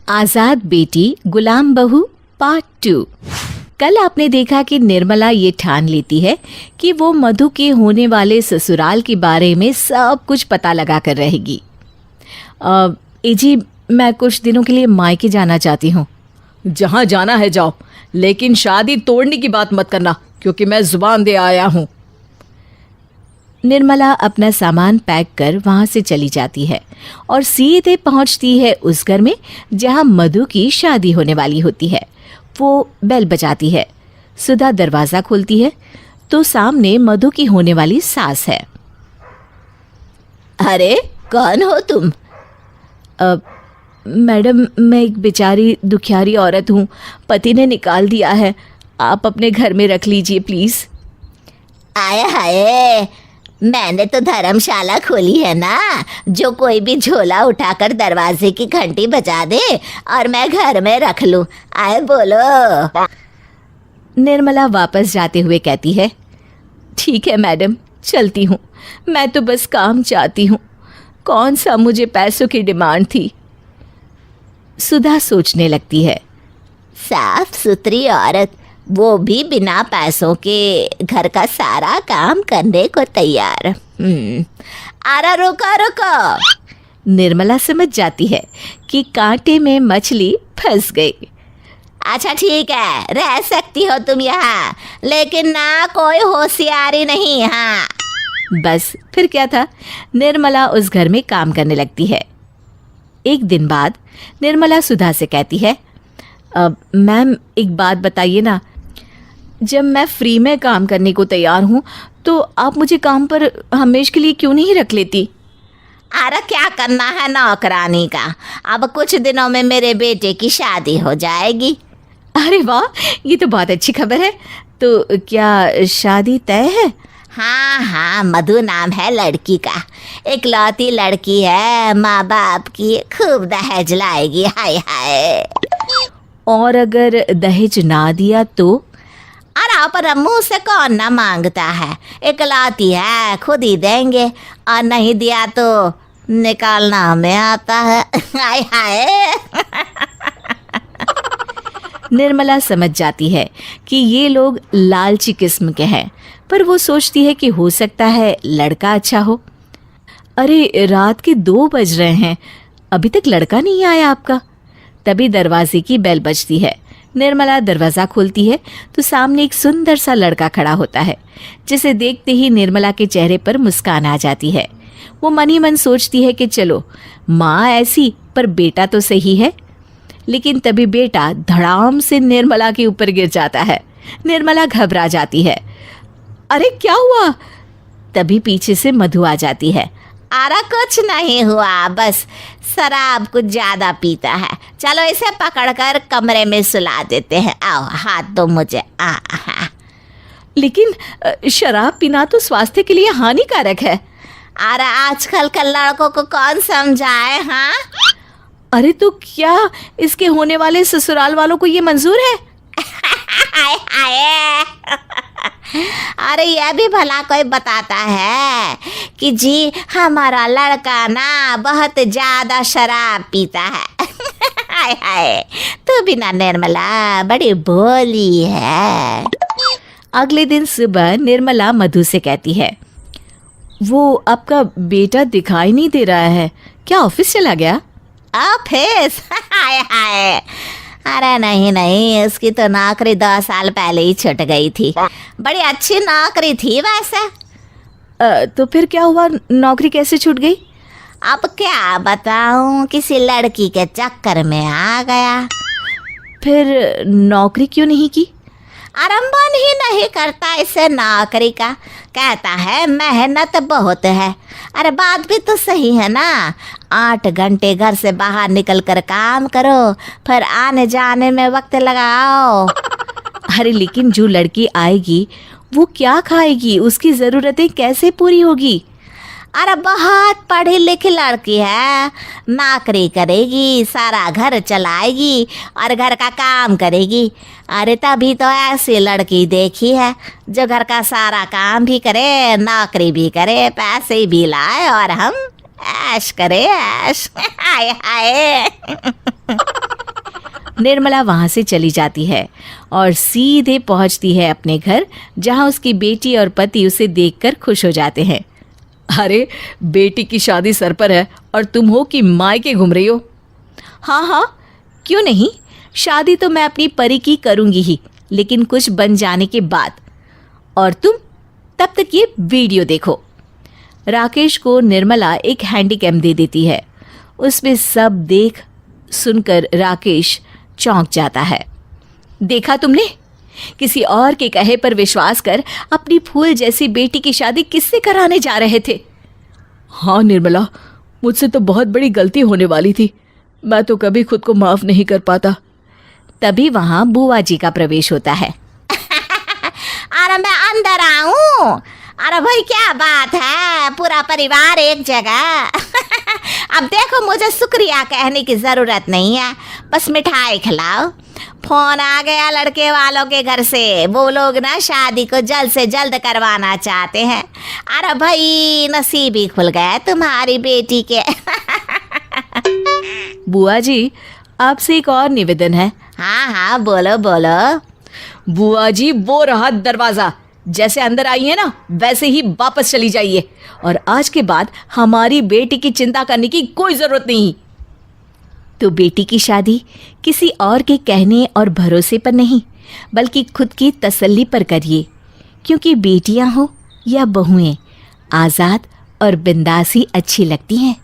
आजाद बेटी गुलाम बहू पार्ट 2। कल आपने देखा कि निर्मला ये ठान लेती है कि वो मधु के होने वाले ससुराल के बारे में सब कुछ पता लगा कर रहेगी। जी मैं कुछ दिनों के लिए मायके जाना चाहती हूँ। जहाँ जाना है जाओ, लेकिन शादी तोड़ने की बात मत करना, क्योंकि मैं जुबान दे आया हूँ। निर्मला अपना सामान पैक कर वहाँ से चली जाती है और सीधे पहुँचती है उस घर में जहाँ मधु की शादी होने वाली होती है। वो बेल बजाती है। सुधा दरवाज़ा खोलती है तो सामने मधु की होने वाली सास है। अरे कौन हो तुम? मैडम मैं एक बेचारी दुखियारी औरत हूँ, पति ने निकाल दिया है, आप अपने घर में रख लीजिए प्लीज़। आए हाय, मैंने तो धर्मशाला खोली है ना, जो कोई भी झोला उठाकर दरवाजे की घंटी बजा दे और मैं घर में रख लूं। आए बोलो। निर्मला वापस जाते हुए कहती है, ठीक है मैडम चलती हूँ, मैं तो बस काम चाहती हूँ, कौन सा मुझे पैसों की डिमांड थी। सुधा सोचने लगती है, साफ सुथरी औरत, वो भी बिना पैसों के घर का सारा काम करने को तैयार। अरे रुको रुको। निर्मला समझ जाती है कि कांटे में मछली फंस गई। अच्छा ठीक है, रह सकती हो तुम यहाँ, लेकिन ना कोई होशियारी नहीं। हाँ बस फिर क्या था, निर्मला उस घर में काम करने लगती है। एक दिन बाद निर्मला सुधा से कहती है, मैम एक बात बताइए ना, जब मैं फ्री में काम करने को तैयार हूँ तो आप मुझे काम पर हमेशा के लिए क्यों नहीं रख लेती? अरे क्या करना है नौकरानी का, अब कुछ दिनों में मेरे बेटे की शादी हो जाएगी। अरे वाह, ये तो बहुत अच्छी खबर है। तो क्या शादी तय है? हाँ हाँ, मधु नाम है लड़की का, इकलौती लड़की है, माँ बाप की खूब दहेज लाएगी। हाय हाय। और अगर दहेज ना दिया तो? और आप मुँह से कौन ना मांगता है, इकलौती है, खुद ही देंगे, और नहीं दिया तो निकालना हमें आता है। हाय हाय। निर्मला समझ जाती है कि ये लोग लालची किस्म के हैं, पर वो सोचती है कि हो सकता है लड़का अच्छा हो। अरे रात के 2 बज रहे हैं, अभी तक लड़का नहीं आया आपका। तभी दरवाजे की बेल बजती है। निर्मला दरवाज़ा खोलती है तो सामने एक सुंदर सा लड़का खड़ा होता है, जिसे देखते ही निर्मला के चेहरे पर मुस्कान आ जाती है। वो मन ही मन सोचती है कि चलो माँ ऐसी पर बेटा तो सही है। लेकिन तभी बेटा धड़ाम से निर्मला के ऊपर गिर जाता है। निर्मला घबरा जाती है। अरे क्या हुआ? तभी पीछे से मधु आ जाती है। अरे कुछ नहीं हुआ, बस शराब कुछ ज़्यादा पीता है, चलो इसे पकड़कर कमरे में सुला देते हैं। आओ हाथ दो मुझे। लेकिन शराब पीना तो स्वास्थ्य के लिए हानिकारक है। अरे आजकल के लड़कों को कौन समझाए। हाँ अरे तो क्या इसके होने वाले ससुराल वालों को ये मंजूर है? अरे यह भी भला कोई बताता है कि जी हमारा लड़का ना बहुत ज्यादा शराब पीता है। हाय हाय, तू बिना निर्मला बड़ी भोली है। अगले दिन सुबह निर्मला मधु से कहती है, वो आपका बेटा दिखाई नहीं दे रहा है, क्या ऑफिस चला गया? ऑफिस? हाय हाय, अरे नहीं नहीं, उसकी तो नौकरी 2 साल पहले ही छूट गई थी। बड़ी अच्छी नौकरी थी वैसे। तो फिर क्या हुआ, नौकरी कैसे छूट गई? अब क्या बताऊं, किसी लड़की के चक्कर में आ गया। फिर नौकरी क्यों नहीं की? अरे मन ही नहीं करता इसे नौकरी का, कहता है मेहनत बहुत है। अरे बात भी तो सही है ना, 8 घंटे घर से बाहर निकल कर काम करो, फिर आने जाने में वक्त लगाओ। अरे लेकिन जो लड़की आएगी वो क्या खाएगी, उसकी ज़रूरतें कैसे पूरी होगी? अरे बहुत पढ़ी लिखी लड़की है, नौकरी करेगी, सारा घर चलाएगी और घर का काम करेगी। अरे तभी तो ऐसी लड़की देखी है जो घर का सारा काम भी करे, नौकरी भी करे, पैसे भी लाए और हम ऐश करे, ऐश। हाय हाय। निर्मला वहां से चली जाती है और सीधे पहुंचती है अपने घर, जहां उसकी बेटी और पति उसे देखकर खुश हो जाते हैं। अरे बेटी की शादी सर पर है और तुम हो कि मायके घूम रही हो। हाँ हाँ, क्यों नहीं, शादी तो मैं अपनी परी की करूंगी ही, लेकिन कुछ बन जाने के बाद। और तुम तब तक ये वीडियो देखो। राकेश को निर्मला एक हैंडीकैम दे देती है। उसमें सब देख सुनकर राकेश चौंक जाता है। देखा तुमने, किसी और के कहे पर विश्वास कर अपनी फूल जैसी बेटी की शादी किससे कराने जा रहे थे। हाँ निर्मला, मुझसे तो बहुत बड़ी गलती होने वाली थी। मैं तो कभी खुद को माफ नहीं कर पाता। तभी वहां बुआ जी का प्रवेश होता है। अरे मैं अंदर आऊं? अरे भाई क्या बात है, पूरा परिवार एक जगह। अब देखो, मुझे शुक्रिया कहने की जरूरत नहीं है, बस मिठाई खिलाओ। फोन आ गया लड़के वालों के घर से, वो लोग ना शादी को जल्द से जल्द करवाना चाहते हैं। अरे भाई नसीब ही खुल गया तुम्हारी बेटी के। बुआ जी, आपसे एक और निवेदन है। हाँ हाँ, बोलो बोलो। बुआ जी, वो रहा दरवाजा। जैसे अंदर आई है ना, वैसे ही वापस चली जाइए, और आज के बाद हमारी बेटी की चिंता करने की कोई जरूरत नहीं। तो बेटी की शादी किसी और के कहने और भरोसे पर नहीं, बल्कि खुद की तसल्ली पर करिए, क्योंकि बेटियां हो या बहुएं, आज़ाद और बिंदास ही अच्छी लगती हैं।